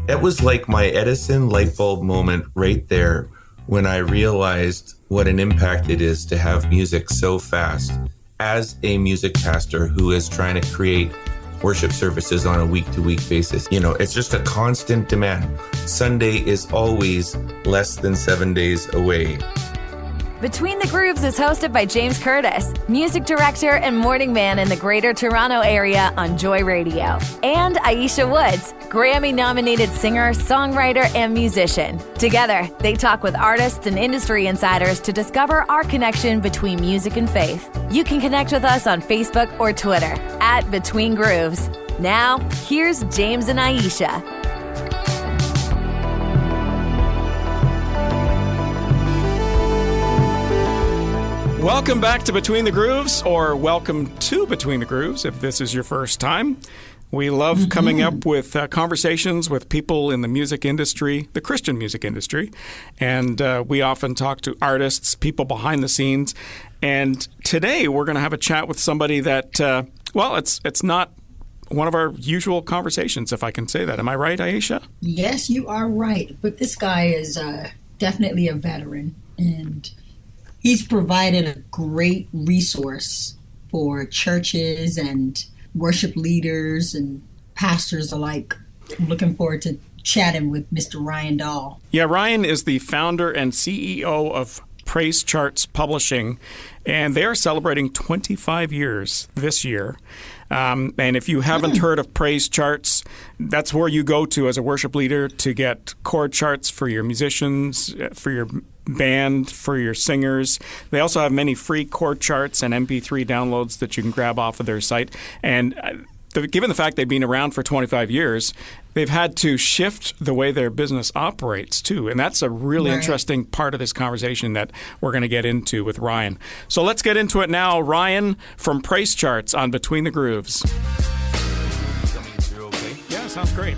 It was like my Edison light bulb moment right there when I realized what an impact it is to have music so fast as a music pastor who is trying to create worship services on a week-to-week basis. You know, it's just a constant demand. Sunday is always less than 7 days away. Between the Grooves is hosted by James Curtis, music director and morning man in the Greater Toronto Area on Joy Radio, and Aisha Woods, Grammy-nominated singer, songwriter, and musician. Together, they talk with artists and industry insiders to discover our connection between music and faith. You can connect with us on Facebook or Twitter at Between Grooves. Now, here's James and Aisha. Welcome back to Between the Grooves, or welcome to Between the Grooves if this is your first time. We love coming up with conversations with people in the music industry, the Christian music industry, and we often talk to artists, people behind the scenes. And today we're going to have a chat with somebody that, it's not one of our usual conversations, if I can say that. Am I right, Aisha? Yes, you are right. But this guy is definitely a veteran, and he's provided a great resource for churches and worship leaders and pastors alike. I'm looking forward to chatting with Mr. Ryan Dahl. Yeah, Ryan is the founder and CEO of PraiseCharts Publishing, and they are celebrating 25 years this year. And if you haven't heard of PraiseCharts, that's where you go to as a worship leader to get chord charts for your musicians, for your band, for your singers. They also have many free chord charts and MP3 downloads that you can grab off of their site. And given the fact they've been around for 25 years, they've had to shift the way their business operates, too. And that's a really interesting part of this conversation that we're going to get into with Ryan. So let's get into it now. Ryan from PraiseCharts on Between the Grooves. Coming through okay? Yeah, sounds great.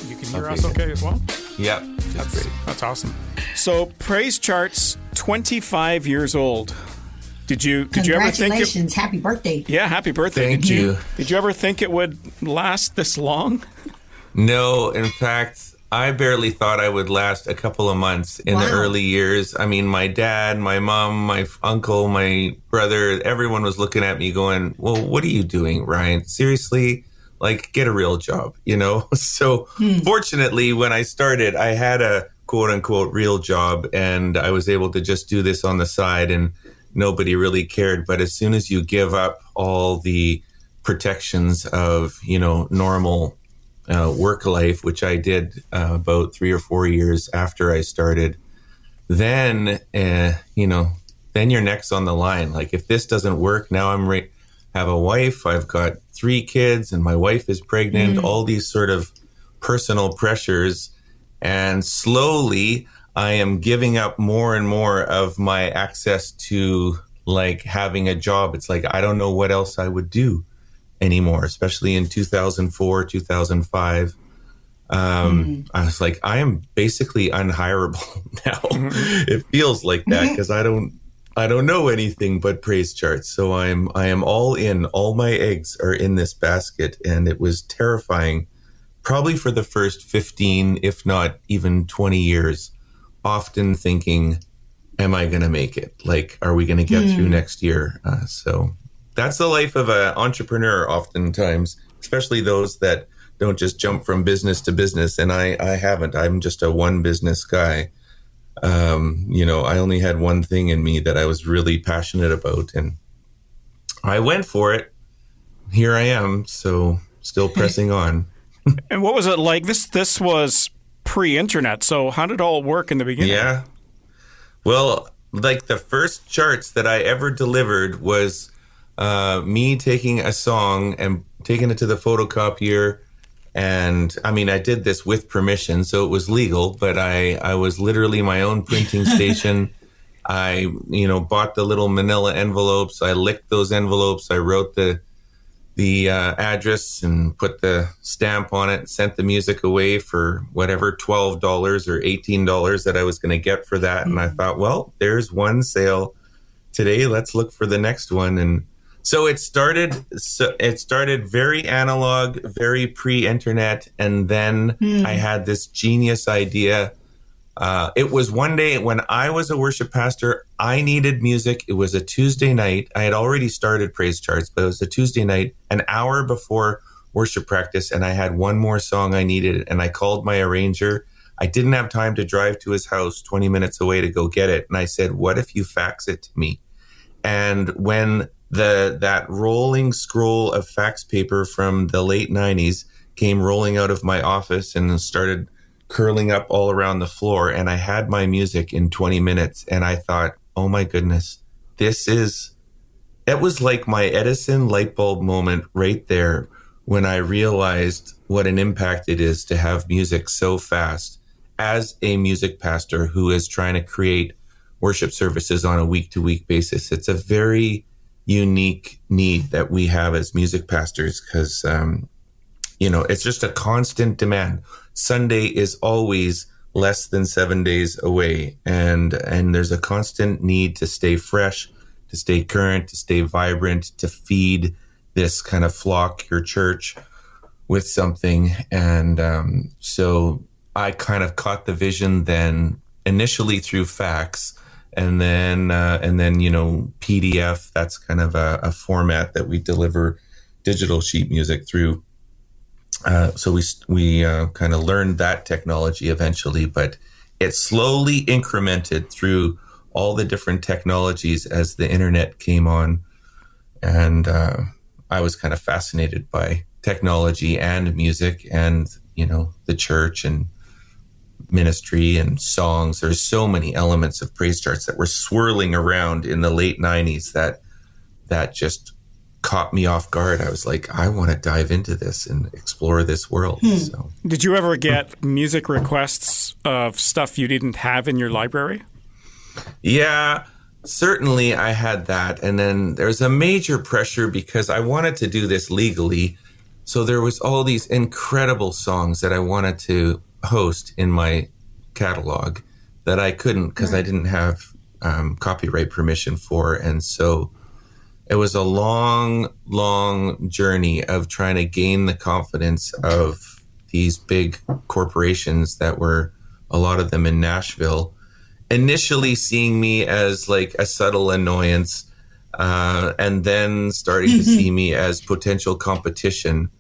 You can hear us okay as well? Yep, that's great. That's awesome. So PraiseCharts, 25 years old. Did you ever think Congratulations, happy birthday. Yeah, happy birthday. Thank you. Did you ever think it would last this long? No, in fact, I barely thought I would last a couple of months in the early years. I mean, my dad, my mom, my uncle, my brother, everyone was looking at me going, well, what are you doing, Ryan? Seriously? Like, get a real job, you know? So fortunately, when I started, I had a quote unquote real job, and I was able to just do this on the side, and nobody really cared. But as soon as you give up all the protections of, you know, normal work life, which I did about 3 or 4 years after I started, then, then your neck's on the line. Like, if this doesn't work, now have a wife, I've got 3 kids, and my wife is pregnant, all these sort of personal pressures. And slowly, I am giving up more and more of my access to, like, having a job. It's like, I don't know what else I would do anymore, especially in 2004, 2005. I was like, I am basically unhireable now. It feels like that because I don't know anything but PraiseCharts. So I am all in. All my eggs are in this basket, and it was terrifying, probably for the first 15, if not even 20 years, often thinking, am I going to make it? Like, are we going to get through next year? So that's the life of an entrepreneur oftentimes, especially those that don't just jump from business to business. And I haven't. I'm just a one business guy. I only had one thing in me that I was really passionate about, and I went for it. Here I am, so still pressing on. And what was it like? This was pre-internet, so how did it all work in the beginning? Yeah. Well, like, the first charts that I ever delivered was me taking a song and taking it to the photocopier. And I mean, I did this with permission, so it was legal, but I was literally my own printing station. I, bought the little manila envelopes. I licked those envelopes. I wrote the address and put the stamp on it and sent the music away for whatever, $12 or $18 that I was going to get for that. And I thought, well, there's one sale today. Let's look for the next one. And So it started very analog, very pre-internet, and then I had this genius idea. It was one day when I was a worship pastor, I needed music. It was a Tuesday night. I had already started Praise Charts, but it was a Tuesday night, an hour before worship practice, and I had one more song I needed, and I called my arranger. I didn't have time to drive to his house 20 minutes away to go get it. And I said, what if you fax it to me? And when that rolling scroll of fax paper from the late 90s came rolling out of my office and started curling up all around the floor, and I had my music in 20 minutes, and I thought, oh my goodness, it was like my Edison light bulb moment right there when I realized what an impact it is to have music so fast as a music pastor who is trying to create worship services on a week-to-week basis. It's a very unique need that we have as music pastors because, it's just a constant demand. Sunday is always less than 7 days away, and there's a constant need to stay fresh, to stay current, to stay vibrant, to feed this kind of flock, your church, with something. And so I kind of caught the vision then initially through fax, and then PDF. That's kind of a format that we deliver digital sheet music through. So we kind of learned that technology eventually, but it slowly incremented through all the different technologies as the internet came on. And I was kind of fascinated by technology and music and, the church and ministry and songs. There's so many elements of Praise Charts that were swirling around in the late 90s that just caught me off guard. I was like, I want to dive into this and explore this world. So. Did you ever get music requests of stuff you didn't have in your library? Yeah, certainly I had that. And then there's a major pressure because I wanted to do this legally. So there was all these incredible songs that I wanted to host in my catalog that I couldn't because I didn't have copyright permission for. And so it was a long, long journey of trying to gain the confidence of these big corporations that were, a lot of them in Nashville, initially seeing me as like a subtle annoyance, and then starting to see me as potential competition.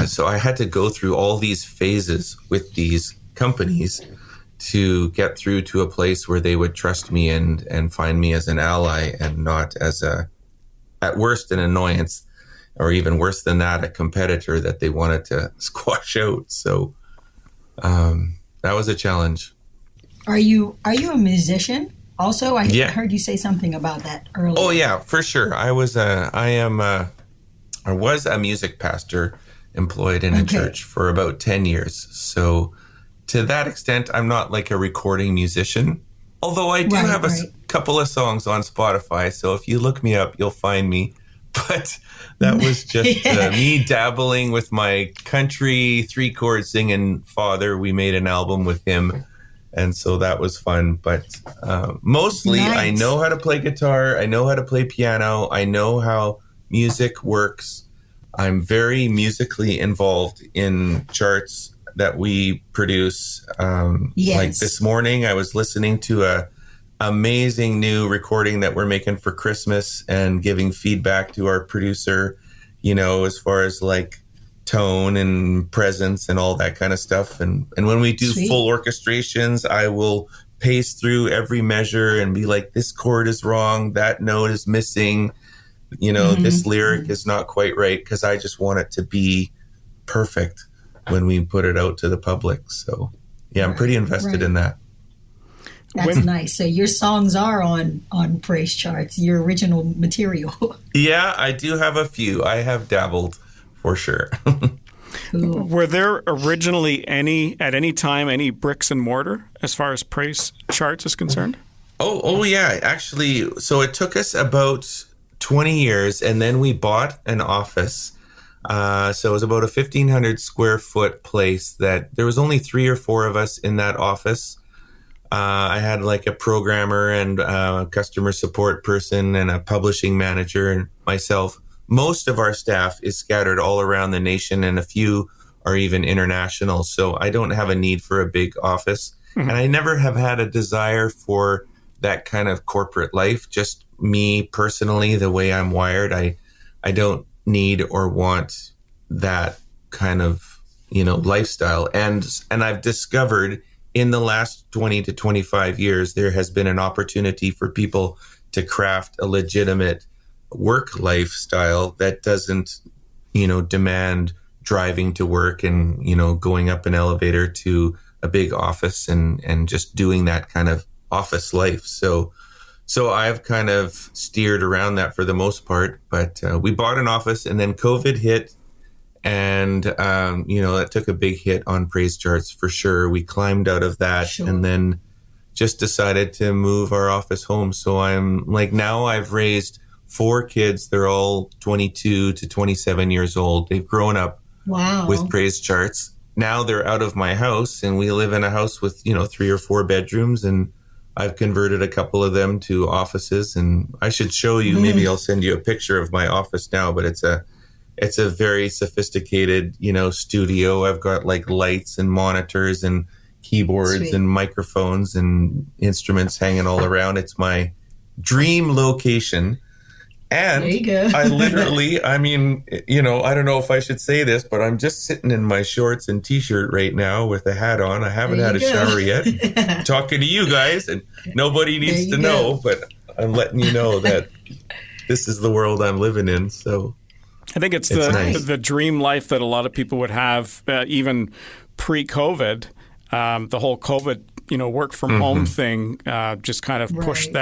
So I had to go through all these phases with these companies to get through to a place where they would trust me and find me as an ally and not as at worst, an annoyance, or even worse than that, a competitor that they wanted to squash out. So that was a challenge. Are you a musician? Also, I heard you say something about that earlier. Oh yeah, for sure. I was a music pastor employed in a church for about 10 years. So to that extent, I'm not like a recording musician. Although I do have a couple of songs on Spotify, so if you look me up, you'll find me. But that was just me dabbling with my country 3-chord singing father. We made an album with him, and so that was fun. But mostly, I know how to play guitar. I know how to play piano. I know how music works. I'm very musically involved in charts that we produce. Like this morning, I was listening to a amazing new recording that we're making for Christmas and giving feedback to our producer, as far as like tone and presence and all that kind of stuff. And when we do full orchestrations, I will pace through every measure and be like, this chord is wrong, that note is missing, this lyric is not quite right, because I just want it to be perfect when we put it out to the public. So yeah, I'm pretty invested in that. That's nice. So your songs are on Praise Charts, your original material. Yeah, I do have a few. I have dabbled for sure. Cool. Were there originally at any time any bricks and mortar as far as Praise Charts is concerned? Oh yeah. Actually, so it took us about 20 years, and then we bought an office. So it was about a 1,500 square foot place that there was only 3 or 4 of us in that office. I had like a programmer and a customer support person and a publishing manager and myself. Most of our staff is scattered all around the nation, and a few are even international. So I don't have a need for a big office. And I never have had a desire for that kind of corporate life. Just me personally, the way I'm wired, I don't need or want that kind of, lifestyle. And I've discovered in the last 20 to 25 years, there has been an opportunity for people to craft a legitimate work lifestyle that doesn't, demand driving to work and, going up an elevator to a big office and just doing that kind of office life. So I've kind of steered around that for the most part, but we bought an office and then COVID hit. And, that took a big hit on PraiseCharts for sure. We climbed out of that and then just decided to move our office home. So I'm like, now I've raised 4 kids. They're all 22 to 27 years old. They've grown up with PraiseCharts. Now they're out of my house and we live in a house with, 3 or 4 bedrooms, and I've converted a couple of them to offices. And I should show you, maybe I'll send you a picture of my office now, but it's a very sophisticated, studio. I've got like lights and monitors and keyboards and microphones and instruments hanging all around. It's my dream location. And there you go. I literally, I don't know if I should say this, but I'm just sitting in my shorts and t-shirt right now with a hat on. I haven't had a shower yet. Talking to you guys, and nobody needs to know, but I'm letting you know that this is the world I'm living in. So I think it's nice. the dream life that a lot of people would have, even pre-COVID. The whole COVID, work from home thing just kind of pushed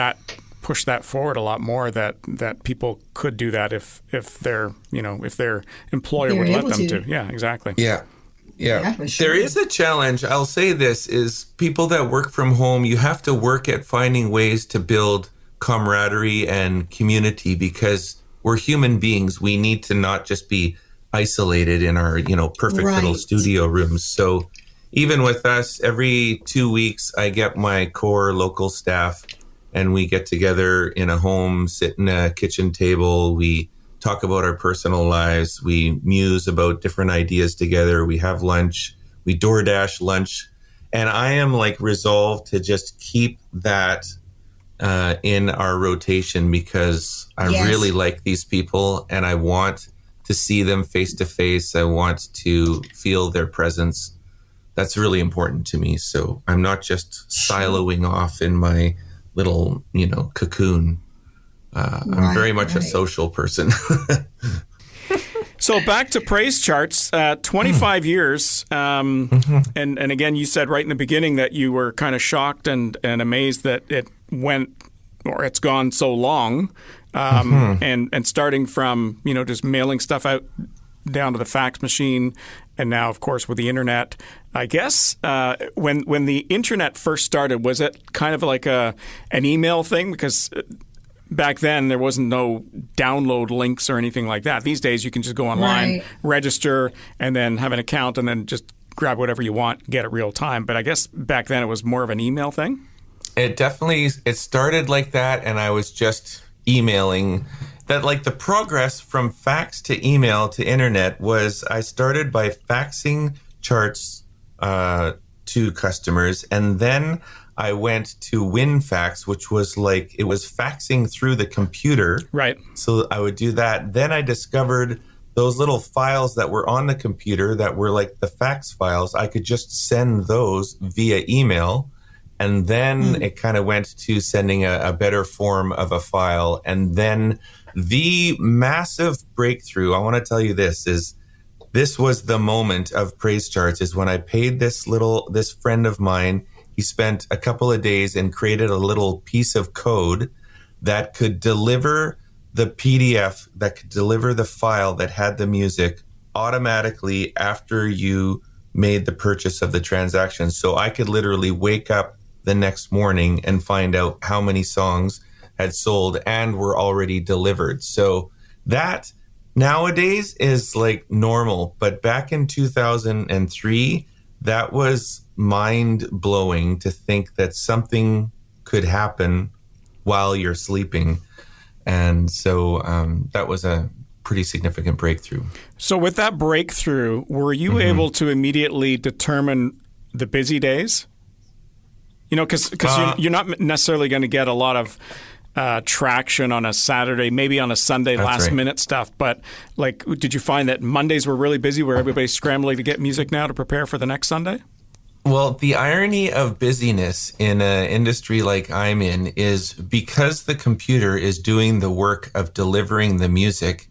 that forward a lot more. That people could do that if their employer would let them to. Yeah, exactly. Yeah, for sure. There is a challenge. I'll say this is people that work from home. You have to work at finding ways to build camaraderie and community because we're human beings. We need to not just be isolated in our, perfect little studio rooms. So even with us, every 2 weeks, I get my core local staff and we get together in a home, sit in a kitchen table. We talk about our personal lives. We muse about different ideas together. We have lunch. We DoorDash lunch. And I am like resolved to just keep that in our rotation because I really like these people and I want to see them face to face. I want to feel their presence. That's really important to me. So I'm not just siloing off in my little, cocoon. I'm very much a social person. So back to PraiseCharts, 25 years. And again, you said right in the beginning that you were kind of shocked and amazed that it's gone so long. And starting from, just mailing stuff out down to the fax machine. And now, of course, with the internet, I guess when the internet first started, was it kind of like an email thing? Because back then, there wasn't no download links or anything like that. These days, you can just go online, register, and then have an account, and then just grab whatever you want, get it real time. But I guess back then, it was more of an email thing? It started like that, and I was just emailing. That like the progress from fax to email to internet was I started by faxing charts to customers, and then I went to WinFax, which was like, it was faxing through the computer. Right. So I would do that. Then I discovered those little files that were on the computer that were like the fax files. I could just send those via email. And then it kind of went to sending a better form of a file. And then the massive breakthrough, I want to tell you this was the moment of PraiseCharts, is when I paid this friend of mine. He spent a couple of days and created a little piece of code that could deliver the PDF, that could deliver the file that had the music automatically after you made the purchase of the transaction. So I could literally wake up the next morning and find out how many songs had sold and were already delivered. So that nowadays is like normal. But back in 2003, that was mind blowing to think that something could happen while you're sleeping. And so that was a pretty significant breakthrough. So with that breakthrough, were you able to immediately determine the busy days? You know, because you're not necessarily going to get a lot of traction on a Saturday, maybe on a Sunday, last minute stuff. But like, did you find that Mondays were really busy where everybody's scrambling to get music now to prepare for the next Sunday? Well, the irony of busyness in an industry like I'm in is because the computer is doing the work of delivering the music.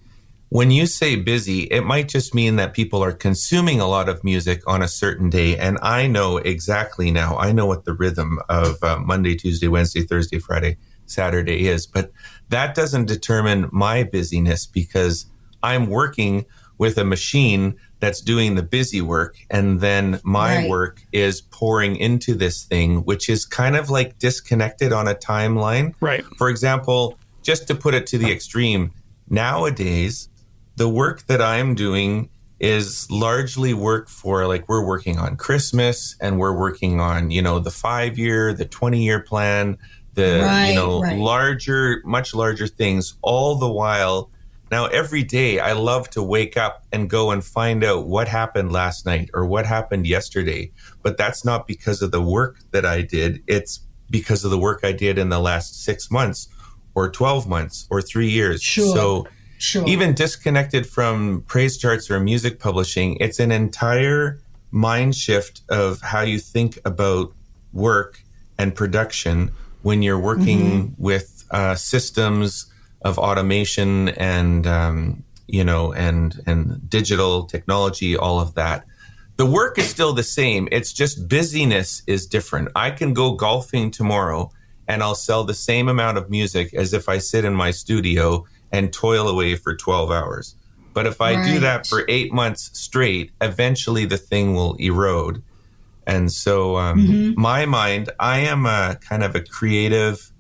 When you say busy, it might just mean that people are consuming a lot of music on a certain day. And I know exactly now, I know what the rhythm of Monday, Tuesday, Wednesday, Thursday, Friday, Saturday is. But that doesn't determine my busyness because I'm working with a machine that's doing the busy work. And then my work is pouring into this thing, which is kind of like disconnected on a timeline. Right. For example, just to put it to the extreme, nowadays, the work that I'm doing is largely work for, like, we're working on Christmas and we're working on, the 5-year, the 20-year plan, larger, much larger things, all the while. Now, every day I love to wake up and go and find out what happened last night or what happened yesterday. But that's not because of the work that I did. It's because of the work I did in the last 6 months or 12 months or 3 years. Sure. Even disconnected from PraiseCharts or music publishing, it's an entire mind shift of how you think about work and production when you're working with systems of automation and and digital technology, all of that. The work is still the same. It's just busyness is different. I can go golfing tomorrow and I'll sell the same amount of music as if I sit in my studio and toil away for 12 hours. But if I do that for 8 months straight, eventually the thing will erode. And so my mind, I am a kind of a creative,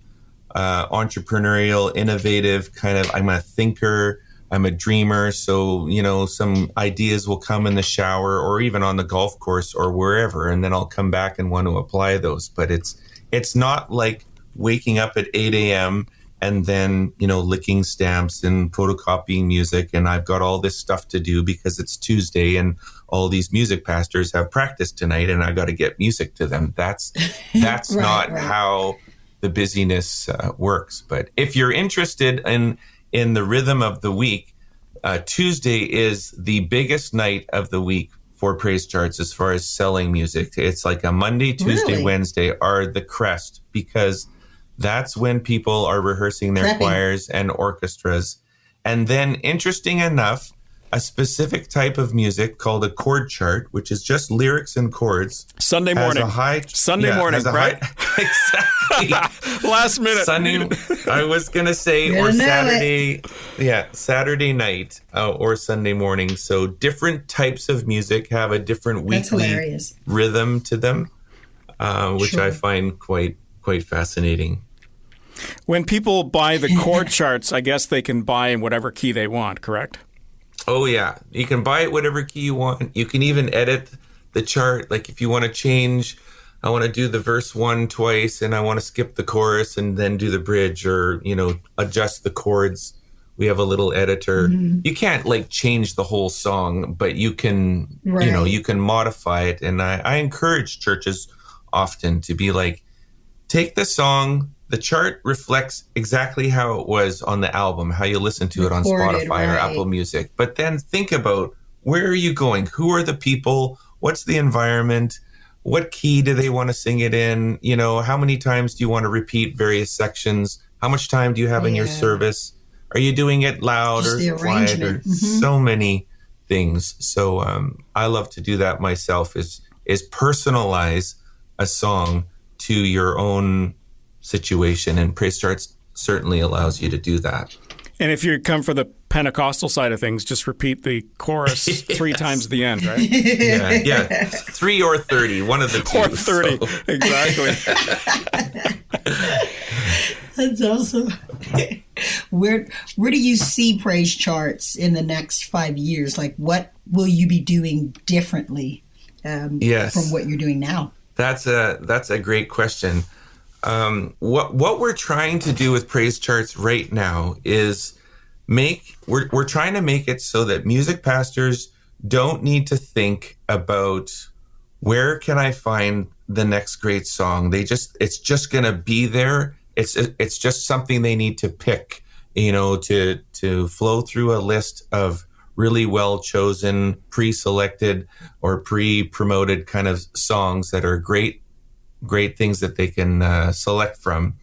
entrepreneurial, innovative I'm a thinker, I'm a dreamer. So, some ideas will come in the shower or even on the golf course or wherever, and then I'll come back and want to apply those. But it's not like waking up at 8 a.m. and then, licking stamps and photocopying music. And I've got all this stuff to do because it's Tuesday and all these music pastors have practice tonight and I got to get music to them. That's not how the busyness works. But if you're interested in the rhythm of the week, Tuesday is the biggest night of the week for PraiseCharts as far as selling music. It's like a Monday, Tuesday, Wednesday are the crest because that's when people are rehearsing their choirs and orchestras. And then, interesting enough, a specific type of music called a chord chart, which is just lyrics and chords. Sunday morning. Sunday morning, right? Exactly. Last minute. Sunday, I was going to say, or Saturday. Yeah, Saturday night or Sunday morning. So different types of music have a different weekly rhythm to them, which I find quite fascinating. When people buy the chord charts, I guess they can buy in whatever key they want, correct? Oh, yeah. You can buy it whatever key you want. You can even edit the chart. Like if you want to change, I want to do the verse 1 twice and I want to skip the chorus and then do the bridge or, adjust the chords. We have a little editor. You can't change the whole song, but you can, you can modify it. And I encourage churches often to be like, take the song. The chart reflects exactly how it was on the album, how you listen to it on Spotify or Apple Music. But then think about where are you going? Who are the people? What's the environment? What key do they want to sing it in? How many times do you want to repeat various sections? How much time do you have in your service? Are you doing it loud or quiet? Or so many things. So I love to do that myself is personalize a song to your own situation, and PraiseCharts certainly allows you to do that. And if you come for the Pentecostal side of things, just repeat the chorus 3 times at the end, right? Yeah. 3 or 30, one of the two. Or 30, so. Exactly. That's awesome. Where do you see PraiseCharts in the next 5 years? Like, what will you be doing differently Yes. from what you're doing now? That's a great question. What we're trying to do with Praise Charts right now is we're trying to make it so that music pastors don't need to think about where can I find the next great song. It's just going to be there. It's just something they need to pick, to flow through a list of really well chosen, pre-selected or pre-promoted kind of songs that are great things that they can select from,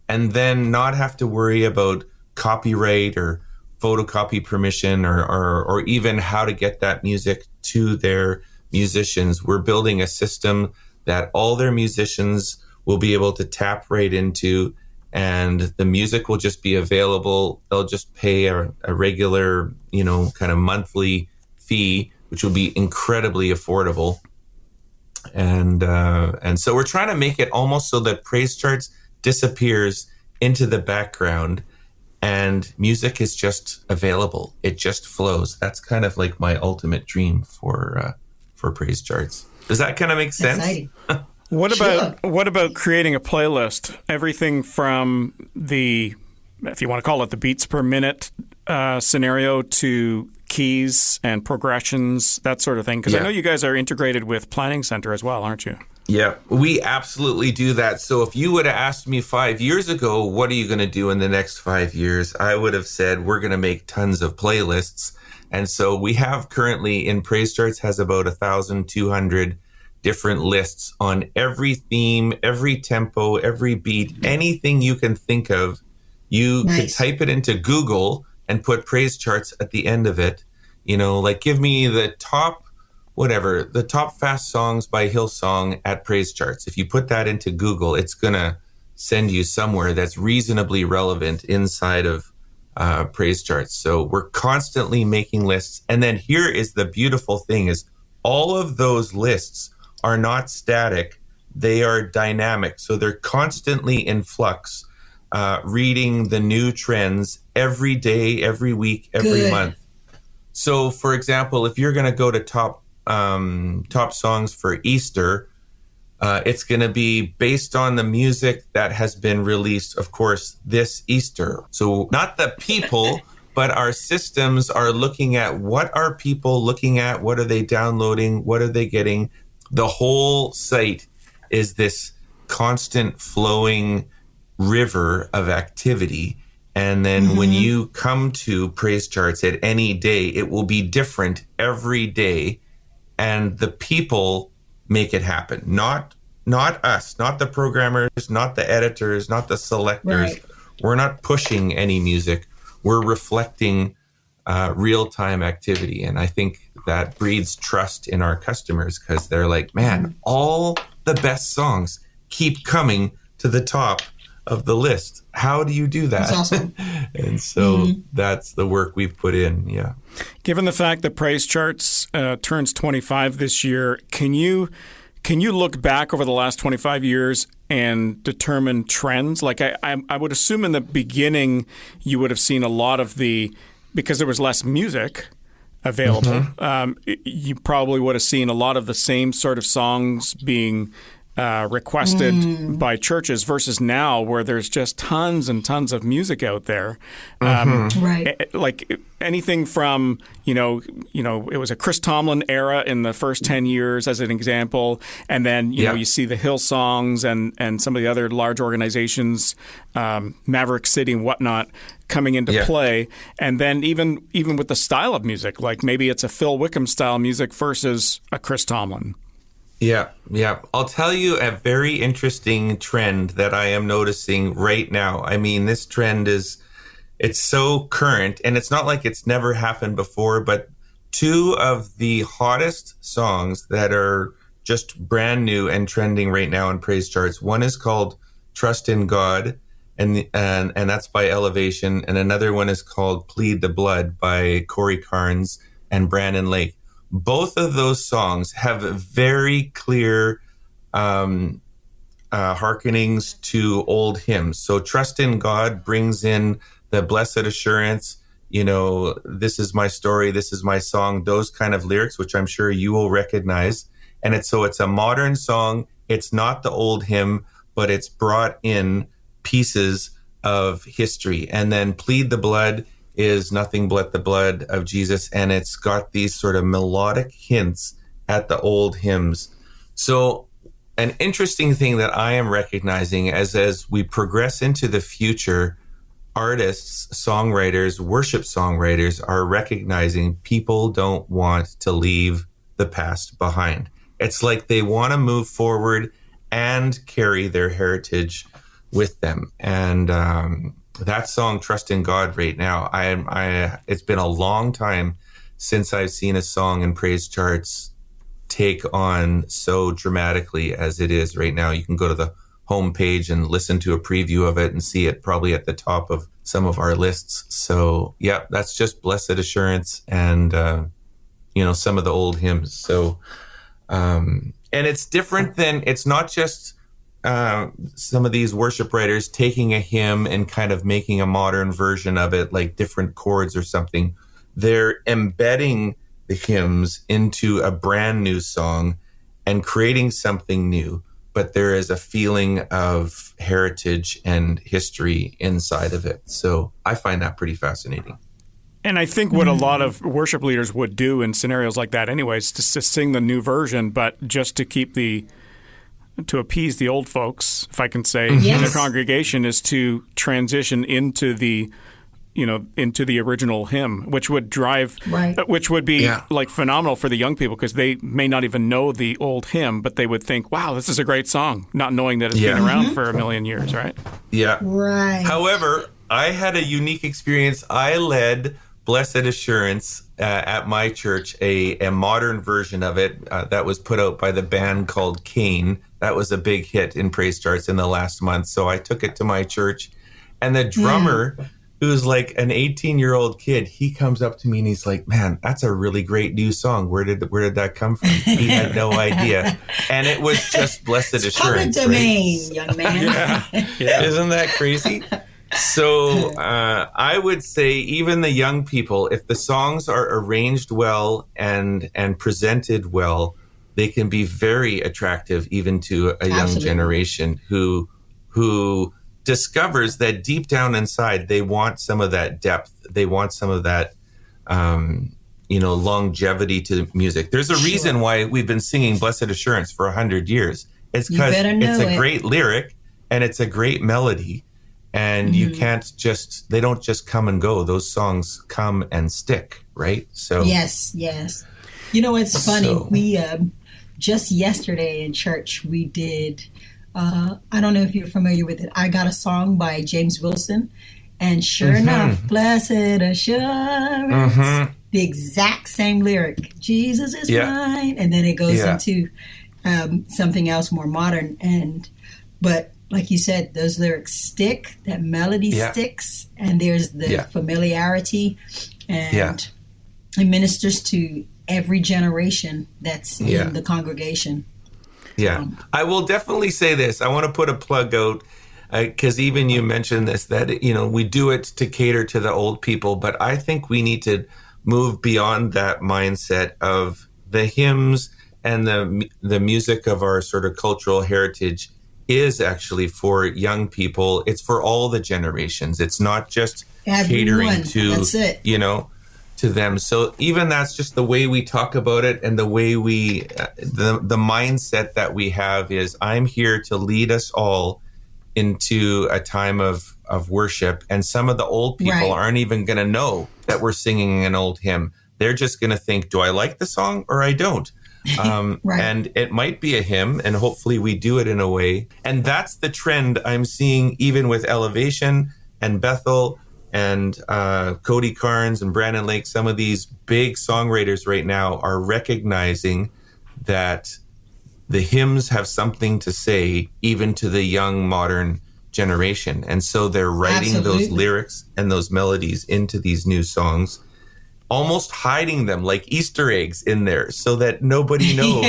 and then not have to worry about copyright or photocopy permission or even how to get that music to their musicians. We're building a system that all their musicians will be able to tap right into, and the music will just be available. They'll just pay a regular, kind of monthly fee, which will be incredibly affordable. And so we're trying to make it almost so that Praise Charts disappears into the background and music is just available. It just flows. That's kind of like my ultimate dream for Praise Charts. Does that kind of make sense? Exciting. What Sure. about creating a playlist? Everything from the, if you want to call it the beats per minute scenario, to keys and progressions, that sort of thing. Because I know you guys are integrated with Planning Center as well, aren't you? Yeah, we absolutely do that. So if you would have asked me 5 years ago, what are you going to do in the next 5 years? I would have said, we're going to make tons of playlists. And so we have currently in Praise Charts has about 1,200 different lists on every theme, every tempo, every beat, anything you can think of. You could type it into Google and put Praise Charts at the end of it. Like give me the top fast songs by Hillsong at Praise Charts. If you put that into Google, it's going to send you somewhere that's reasonably relevant inside of Praise Charts. So we're constantly making lists. And then here is the beautiful thing is all of those lists are not static. They are dynamic. So they're constantly in flux, reading the new trends every day, every week, every month. So for example, if you're going to go to top songs for Easter, it's going to be based on the music that has been released, of course, this Easter. So not the people, but our systems are looking at what are people looking at, what are they downloading, what are they getting. The whole site is this constant flowing river of activity. And then when you come to Praise Charts at any day, it will be different every day. And the people make it happen. Not us, not the programmers, not the editors, not the selectors. Right. We're not pushing any music. We're reflecting real-time activity. And I think that breeds trust in our customers because they're like, man, all the best songs keep coming to the top of the list. How do you do that? That's awesome. And so that's the work we've put in. Yeah. Given the fact that Praise Charts turns 25 this year, can you look back over the last 25 years and determine trends? Like I would assume in the beginning you would have seen a lot of because there was less music available, you probably would have seen a lot of the same sort of songs being requested by churches versus now where there's just tons and tons of music out there. Right. Like anything from, it was a Chris Tomlin era in the first 10 years as an example. And then, you know, you see the Hillsongs and some of the other large organizations, Maverick City and whatnot, coming into play. And then even with the style of music, like maybe it's a Phil Wickham style music versus a Chris Tomlin. Yeah. I'll tell you a very interesting trend that I am noticing right now. I mean, this trend it's so current, and it's not like it's never happened before, but two of the hottest songs that are just brand new and trending right now in Praise Charts. One is called Trust in God, and that's by Elevation, and another one is called Plead the Blood by Corey Carnes and Brandon Lake. Both of those songs have very clear hearkenings to old hymns. So Trust in God brings in the blessed assurance, this is my story, this is my song, those kind of lyrics, which I'm sure you will recognize. And it's a modern song. It's not the old hymn, but it's brought in pieces of history. And then Plead the Blood is nothing but the blood of Jesus. And it's got these sort of melodic hints at the old hymns. So an interesting thing that I am recognizing as we progress into the future, artists, songwriters, worship songwriters are recognizing people don't want to leave the past behind. It's like they want to move forward and carry their heritage with them. And that song, Trust in God, right now, it's been a long time since I've seen a song in praise charts take on so dramatically as it is right now. You can go to the homepage and listen to a preview of it and see it probably at the top of some of our lists. So yeah, that's just Blessed Assurance and, some of the old hymns. So, and it's different it's not just some of these worship writers taking a hymn and kind of making a modern version of it, like different chords or something. They're embedding the hymns into a brand new song and creating something new, but there is a feeling of heritage and history inside of it. So I find that pretty fascinating. And I think what a lot of worship leaders would do in scenarios like that anyways, to sing the new version, but just to appease the old folks, if I can say, in the congregation, is to transition into the original hymn, which would be like phenomenal for the young people, because they may not even know the old hymn, but they would think, wow, this is a great song, not knowing that it's been around for a million years, right? Yeah. Right. However, I had a unique experience. I led Blessed Assurance at my church, a modern version of it that was put out by the band called Cain. That was a big hit in praise charts in the last month. So I took it to my church, and the drummer, who's like an 18-year-old kid, he comes up to me and he's like, "Man, that's a really great new song. Where did that come from?" He had no idea. And it was just Blessed Assurance. Public domain, young man. Yeah. Isn't that crazy? So I would say even the young people, if the songs are arranged well and presented well, they can be very attractive even to a young generation who discovers that deep down inside they want some of that depth. They want some of that longevity to music. There's a reason why we've been singing Blessed Assurance for 100 years. It's because it's a great lyric and it's a great melody. And you can't they don't just come and go. Those songs come and stick, right? So Yes. You know, it's funny. We just yesterday in church, we did, I don't know if you're familiar with it, I Got a Song by James Wilson. And sure enough, Blessed Assurance, the exact same lyric, Jesus is mine. And then it goes into something else more modern. But like you said, those lyrics stick, that melody sticks, and there's the familiarity, and it ministers to every generation that's in the congregation. Yeah. I will definitely say this. I want to put a plug out, because even you mentioned this, that, we do it to cater to the old people, but I think we need to move beyond that mindset of the hymns and the music of our sort of cultural heritage is actually for young people. It's for all the generations. It's not just catering to, to them. So even that's just the way we talk about it, and the way the mindset that we have is, I'm here to lead us all into a time of worship. And some of the old people aren't even going to know that we're singing an old hymn. They're just going to think, do I like the song or I don't? And it might be a hymn, and hopefully we do it in a way. And that's the trend I'm seeing even with Elevation and Bethel and Cody Carnes and Brandon Lake. Some of these big songwriters right now are recognizing that the hymns have something to say even to the young modern generation. And so they're writing those lyrics and those melodies into these new songs, almost hiding them like Easter eggs in there so that nobody knows.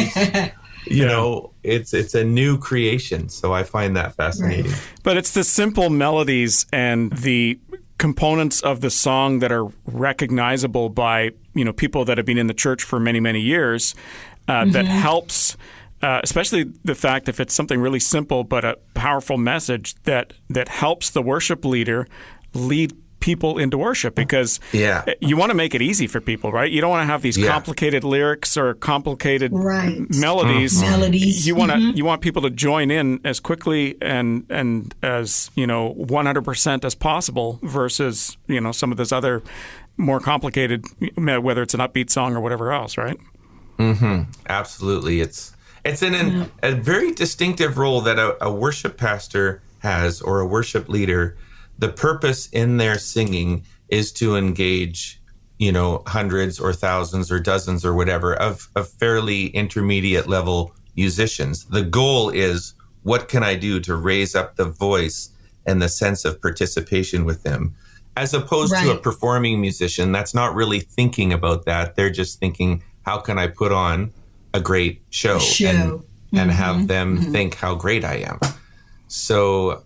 It's a new creation. So I find that fascinating. But it's the simple melodies and the components of the song that are recognizable by people that have been in the church for many, many years. that helps, especially the fact if it's something really simple but a powerful message that helps the worship leader lead people into worship, because you want to make it easy for people, right? You don't want to have these complicated lyrics or complicated melodies. Melodies. You want people to join in as quickly and as 100% as possible versus some of this other more complicated, whether it's an upbeat song or whatever else, right? Absolutely, it's a very distinctive role that a worship pastor has, or a worship leader. The purpose in their singing is to engage, hundreds or thousands or dozens or whatever of fairly intermediate level musicians. The goal is, what can I do to raise up the voice and the sense of participation with them? As opposed to a performing musician that's not really thinking about that. They're just thinking, how can I put on a great show. And have them think how great I am. So,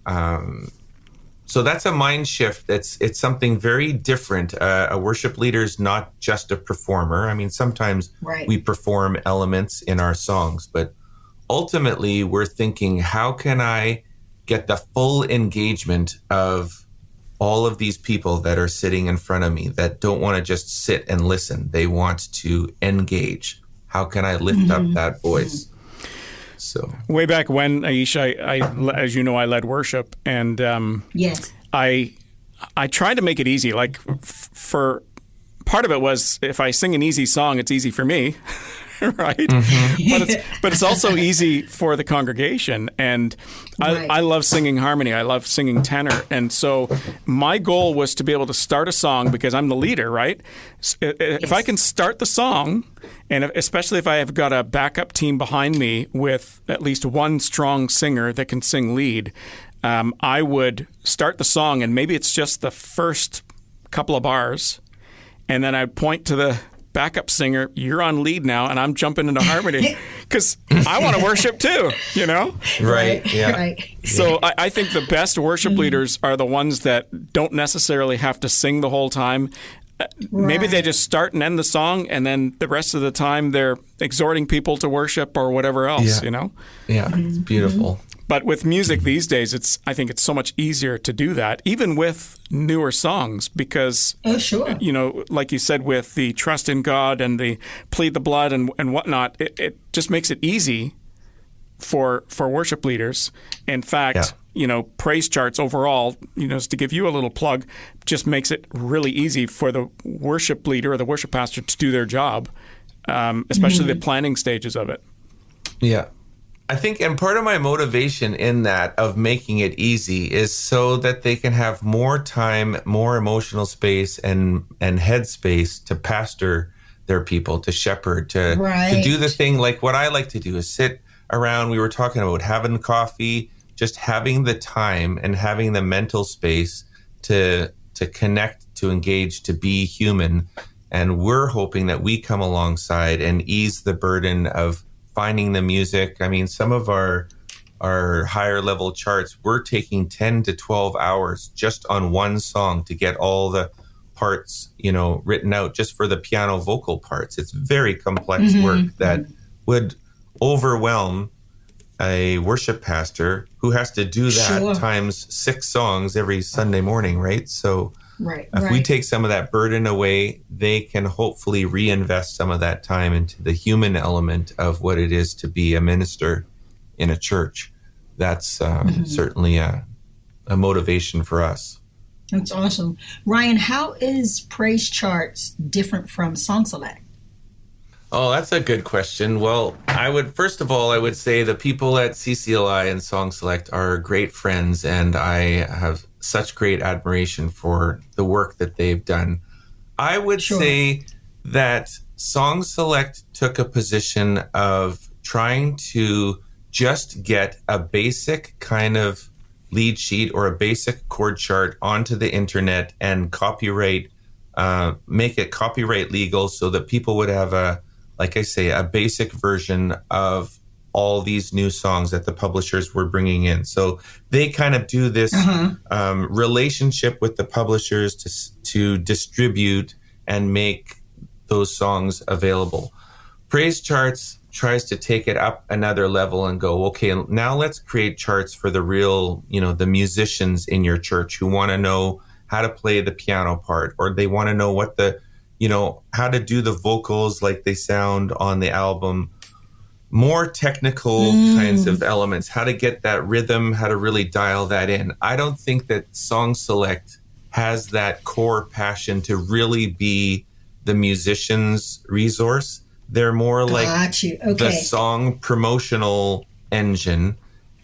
so that's a mind shift. It's something very different. A worship leader is not just a performer. I mean, sometimes we perform elements in our songs, but ultimately we're thinking, how can I get the full engagement of all of these people that are sitting in front of me that don't want to just sit and listen. They want to engage. How can I lift up that voice? So way back when, Aisha, I as you know, I led worship, and I tried to make it easy. Like for part of it was, if I sing an easy song, it's easy for me, right? But it's also easy for the congregation, and I love singing harmony. I love singing tenor, and so my goal was to be able to start a song, because I'm the leader, right? If I can start the song, and especially if I have got a backup team behind me with at least one strong singer that can sing lead, I would start the song, and maybe it's just the first couple of bars, and then I'd point to the backup singer, you're on lead now, and I'm jumping into harmony because I want to worship too, Right. Yeah. Right. So I think the best worship leaders are the ones that don't necessarily have to sing the whole time. Maybe they just start and end the song, and then the rest of the time they're exhorting people to worship or whatever else, Yeah, it's beautiful. But with music these days, I think it's so much easier to do that, even with newer songs, because, like you said, with the trust in God and the plead the blood and whatnot, it just makes it easy for worship leaders. In fact, PraiseCharts overall, to give you a little plug, just makes it really easy for the worship leader or the worship pastor to do their job, especially the planning stages of it. Yeah. I think, and part of my motivation in that of making it easy is so that they can have more time, more emotional space and head space to pastor their people, to shepherd, to do the thing. Like what I like to do is sit around. We were talking about having coffee, just having the time and having the mental space to connect, to engage, to be human. And we're hoping that we come alongside and ease the burden of finding the music. I mean, some of our higher level charts, we're taking 10 to 12 hours just on one song to get all the parts, written out just for the piano vocal parts. It's very complex work that would overwhelm a worship pastor who has to do that times 6 songs every Sunday morning, right? So if we take some of that burden away, they can hopefully reinvest some of that time into the human element of what it is to be a minister in a church. That's certainly a motivation for us. That's awesome. Ryan, how is PraiseCharts different from Song Select? Oh, that's a good question. Well, I would say the people at CCLI and Song Select are great friends, and I have such great admiration for the work that they've done. I would say that Song Select took a position of trying to just get a basic kind of lead sheet or a basic chord chart onto the internet and make it copyright legal so that people would have a basic version of all these new songs that the publishers were bringing in. So they kind of do this relationship with the publishers to distribute and make those songs available. PraiseCharts tries to take it up another level and go, okay, now let's create charts for the real, the musicians in your church who want to know how to play the piano part, or they want to know what how to do the vocals like they sound on the album. More technical kinds of elements, how to get that rhythm, how to really dial that in. I don't think that Song Select has that core passion to really be the musician's resource. They're more like the song promotional engine.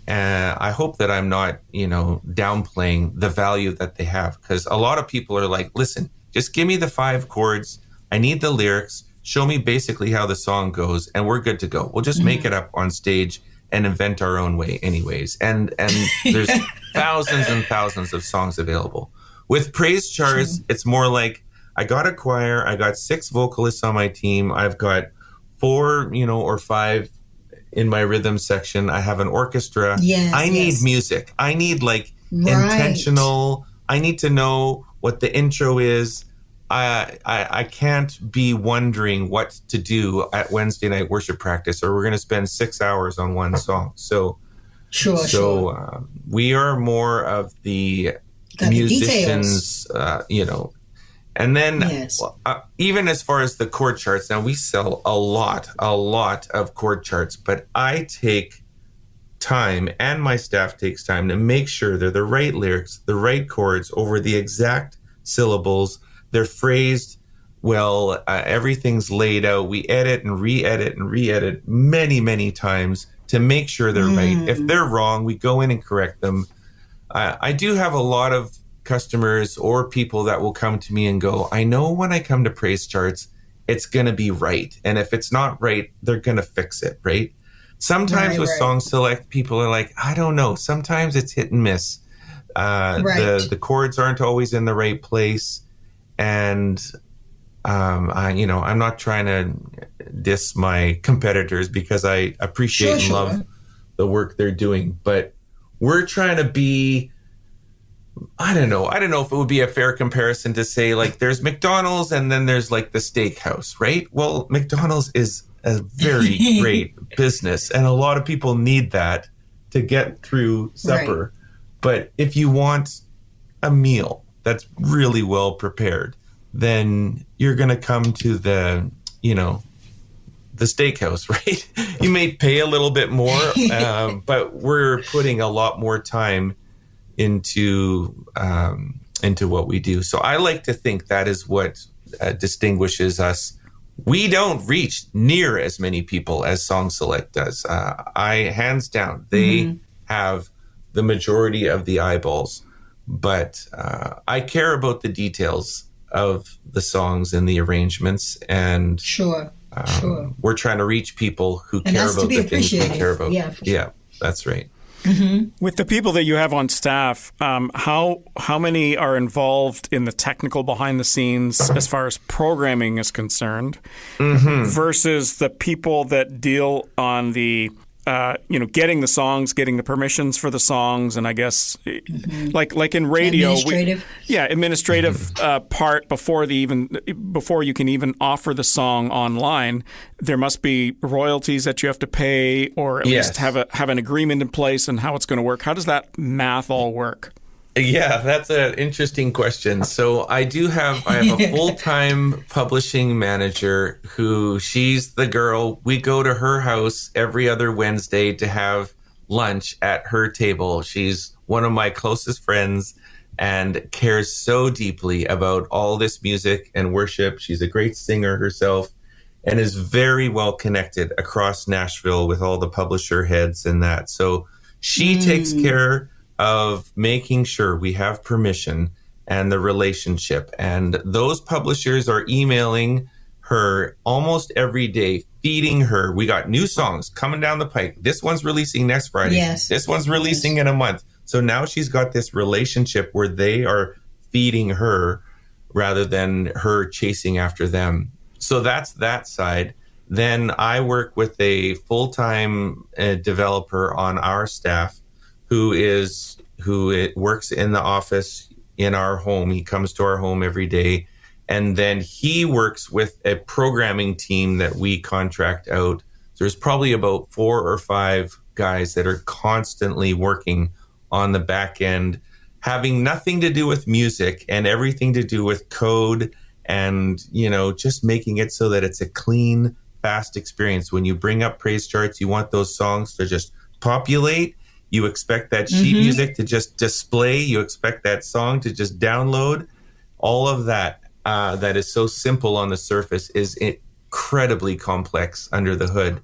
I hope that I'm not, downplaying the value that they have, because a lot of people are like, listen, just give me the 5 chords. I need the lyrics. Show me basically how the song goes, and we're good to go. We'll just make it up on stage and invent our own way anyways. And there's thousands and thousands of songs available. With PraiseCharts, it's more like, I got a choir, I got 6 vocalists on my team, I've got 4, or 5 in my rhythm section, I have an orchestra. I need music. I need intentional, I need to know what the intro is. I can't be wondering what to do at Wednesday night worship practice, or we're going to spend 6 hours on one song. So, we are more of the musicians, and then even as far as the chord charts, now we sell a lot of chord charts, but I take time, and my staff takes time, to make sure they're the right lyrics, the right chords over the exact syllables. They're phrased well. Everything's laid out. We edit and re-edit many, many times to make sure they're right. If they're wrong, we go in and correct them. I do have a lot of customers or people that will come to me and go, I know when I come to PraiseCharts, it's going to be right. And if it's not right, they're going to fix it, right? Sometimes with Song Select, people are like, I don't know. Sometimes it's hit and miss. The chords aren't always in the right place. And, I'm not trying to diss my competitors, because I appreciate and love the work they're doing. But we're trying to be, I don't know if it would be a fair comparison to say, like, there's McDonald's and then there's like the steakhouse, right? Well, McDonald's is a very great business, and a lot of people need that to get through supper. But if you want a meal that's really well prepared, then you're going to come to the steakhouse, right? You may pay a little bit more, but we're putting a lot more time into what we do. So I like to think that is what distinguishes us. We don't reach near as many people as Song Select does. Hands down, they have the majority of the eyeballs. But I care about the details of the songs and the arrangements, and we're trying to reach people who care about the things we care about. Yeah, that's right. With the people that you have on staff, how many are involved in the technical behind the scenes as far as programming is concerned, versus the people that deal on the getting the songs, getting the permissions for the songs, and I guess like in radio, administrative part before you can even offer the song online, there must be royalties that you have to pay, or at least have an agreement in place and how it's going to work. How does that math all work? Yeah, that's an interesting question. So I have a full-time publishing manager she's the girl. We go to her house every other Wednesday to have lunch at her table. She's one of my closest friends and cares so deeply about all this music and worship. She's a great singer herself and is very well connected across Nashville with all the publisher heads and that. So she takes care of making sure we have permission and the relationship. And those publishers are emailing her almost every day, feeding her. We got new songs coming down the pike. This one's releasing next Friday. This one's releasing in a month. So now she's got this relationship where they are feeding her rather than her chasing after them. So that's that side. Then I work with a full-time developer on our staff who works in the office in our home. He comes to our home every day. And then he works with a programming team that we contract out So there's probably about 4 or 5 guys that are constantly working on the back end, having nothing to do with music and everything to do with code and, just making it so that it's a clean, fast experience. When you bring up PraiseCharts, you want those songs to just populate. You expect that sheet music to just display. You expect that song to just download. All of that that is so simple on the surface is incredibly complex under the hood.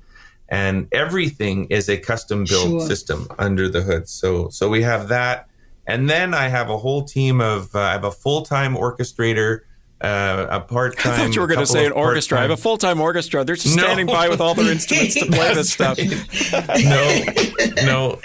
And everything is a custom built system under the hood. So we have that. And then I have a whole team of, I have a full-time orchestrator, a part-time. I thought you were going to say an orchestra. I have a full-time orchestra. They're just standing by with all their instruments to play this stuff. No.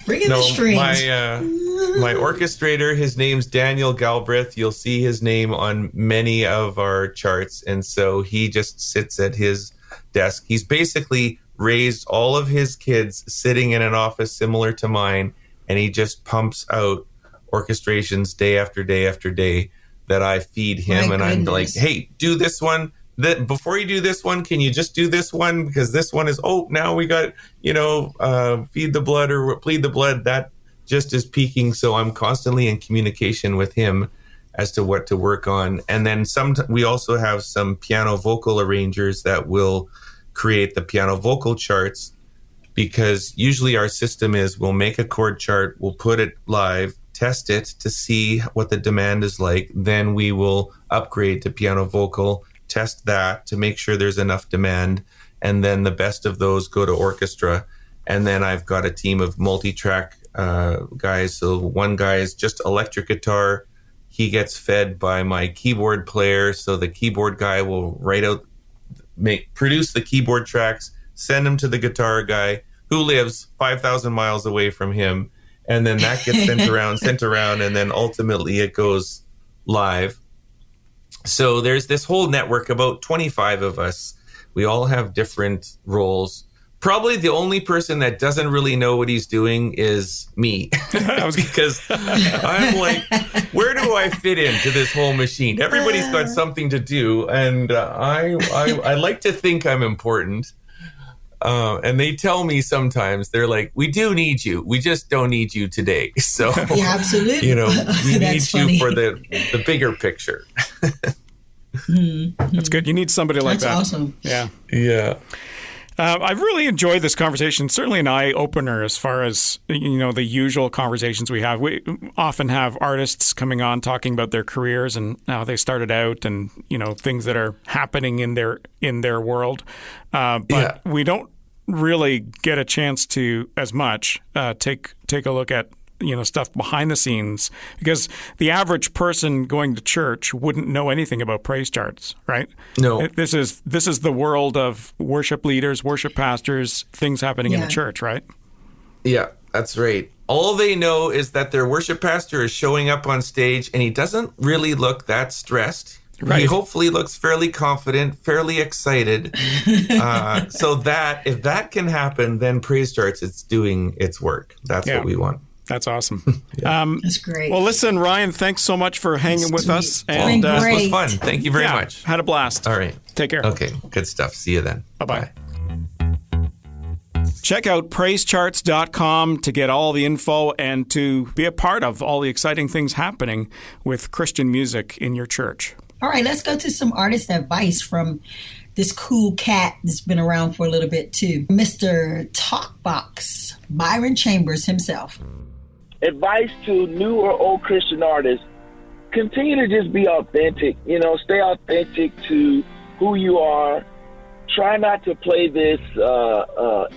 Bring in the strings. My orchestrator, his name's Daniel Galbraith. You'll see his name on many of our charts. And so he just sits at his desk. He's basically raised all of his kids sitting in an office similar to mine, and he just pumps out orchestrations day after day after day that I feed him. I'm like, hey, do this one. Before you do this one, can you just do this one? Because this one is, now we got, feed the blood or plead the blood. That just is peaking. So I'm constantly in communication with him as to what to work on. And then we also have some piano vocal arrangers that will create the piano vocal charts, because usually our system is we'll make a chord chart, we'll put it live, test it to see what the demand is like. Then we will upgrade to piano vocal, test that to make sure there's enough demand. And then the best of those go to orchestra. And then I've got a team of multi-track guys. So one guy is just electric guitar. He gets fed by my keyboard player. So the keyboard guy will produce the keyboard tracks, send them to the guitar guy who lives 5,000 miles away from him. And then that gets sent around, and then ultimately it goes live. So there's this whole network, about 25 of us. We all have different roles. Probably the only person that doesn't really know what he's doing is me. Because I'm like, where do I fit into this whole machine? Everybody's got something to do, and I like to think I'm important. And they tell me sometimes, they're like, we do need you. We just don't need you today. So, yeah, absolutely. We need you for the bigger picture. That's good. You need somebody like that. That's awesome. Yeah. I've really enjoyed this conversation. Certainly an eye-opener as far as, the usual conversations we have. We often have artists coming on talking about their careers and how they started out and, things that are happening in their world. But we don't really get a chance to, as much, take a look at stuff behind the scenes, because the average person going to church wouldn't know anything about PraiseCharts, right? No. This is the world of worship leaders, worship pastors, things happening in the church, right? Yeah, that's right. All they know is that their worship pastor is showing up on stage, and he doesn't really look that stressed. Right. He hopefully looks fairly confident, fairly excited. So that if that can happen, then PraiseCharts, it's doing its work. That's what we want. That's awesome. That's great. Well, listen, Ryan, thanks so much for hanging with us. And this was fun. Thank you very much. Had a blast. All right. Take care. Okay. Good stuff. See you then. Bye-bye. Check out PraiseCharts.com to get all the info and to be a part of all the exciting things happening with Christian music in your church. All right, let's go to some artist advice from this cool cat that's been around for a little bit too. Mr. Talkbox, Byron Chambers himself. Advice to new or old Christian artists: continue to just be authentic. Stay authentic to who you are. Try not to play this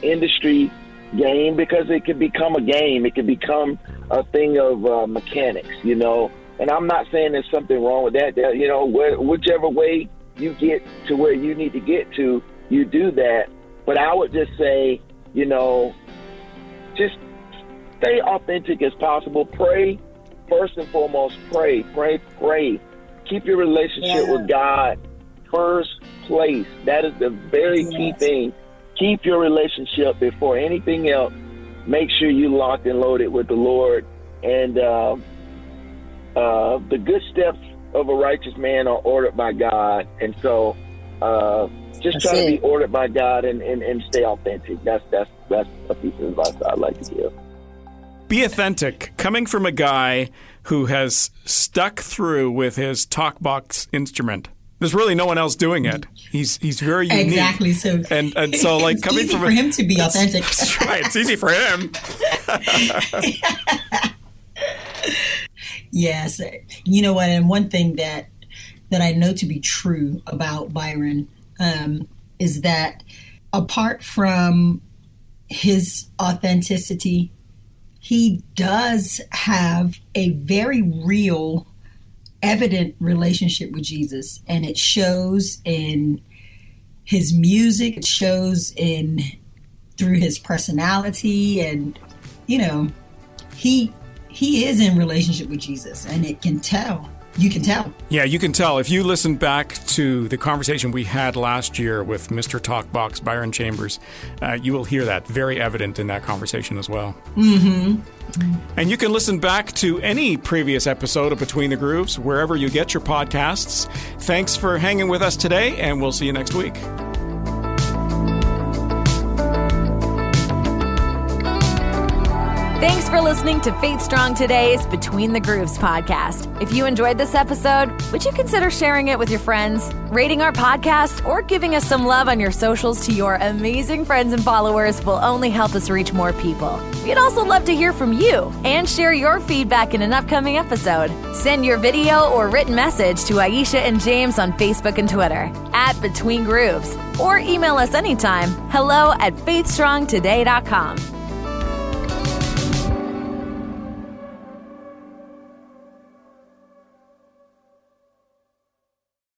industry game, because it can become a game. It can become a thing of mechanics, And I'm not saying there's something wrong with that. Whichever way you get to where you need to get to, you do that. But I would just say, just stay authentic as possible. Pray, first and foremost, pray. Keep your relationship with God first place. That is the very key thing. Keep your relationship before anything else. Make sure you locked and loaded with the Lord. And the good steps of a righteous man are ordered by God. And so just That's try to be it. ordered by God and stay authentic. That's a piece of advice I'd like to give. Be authentic. Coming from a guy who has stuck through with his talkbox instrument. There's really no one else doing it. He's very unique. Exactly. So And so like it's coming easy from for him to be authentic. That's right. It's easy for him. Yes. You know what? And one thing that I know to be true about Byron is that apart from his authenticity, he does have a very real, evident relationship with Jesus. And it shows in his music, it shows through his personality, and, you know, he is in relationship with Jesus, and it can tell. You can tell. Yeah, you can tell. If you listen back to the conversation we had last year with Mr. Talkbox, Byron Chambers, you will hear that very evident in that conversation as well. Mm-hmm. And you can listen back to any previous episode of Between the Grooves, wherever you get your podcasts. Thanks for hanging with us today, and we'll see you next week. Thanks for listening to Faith Strong Today's Between the Grooves podcast. If you enjoyed this episode, would you consider sharing it with your friends, rating our podcast, or giving us some love on your socials to your amazing friends and followers will only help us reach more people. We'd also love to hear from you and share your feedback in an upcoming episode. Send your video or written message to Aisha and James on Facebook and Twitter @Between Grooves, or email us anytime, hello@faithstrongtoday.com.